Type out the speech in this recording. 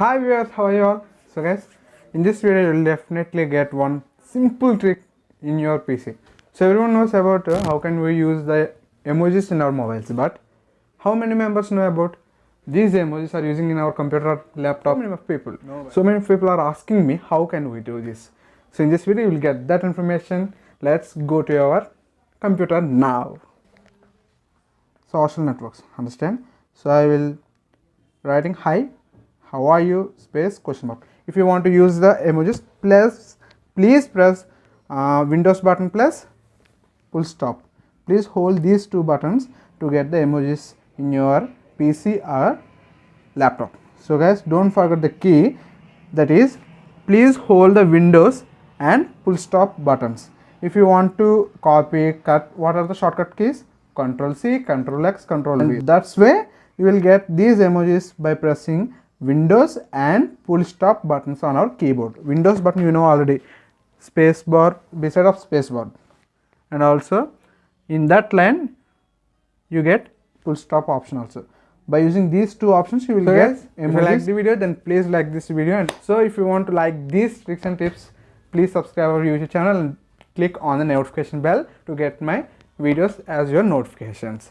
Hi viewers, how are you all? So guys, in this video you will definitely get one simple trick in your PC. So everyone knows about how can we use the emojis in our mobiles, but how many members know about these emojis are using in our computer or laptop? So many people. So many people are asking me how can we do this. So in this video you will get that information. Let's go to our computer now. Social networks, understand? So I will writing hi, how are you space question mark. If you want to use the emojis, please press Windows button plus full stop. Please hold these two buttons to get the emojis in your PC or laptop. So guys, don't forget the key, that is please hold the Windows and full stop buttons. If you want to copy, cut, what are the shortcut keys? Ctrl C, Ctrl X, Ctrl V. That's way you will get these emojis by pressing Windows and full stop buttons on our keyboard. Windows button you know already, space bar beside of space bar, and also in that line you get full stop option also. By using these two options you will get emojis. If you like the video, then please like this video, and so if you want to like these tricks and tips, please subscribe our YouTube channel and click on the notification bell to get my videos as your notifications.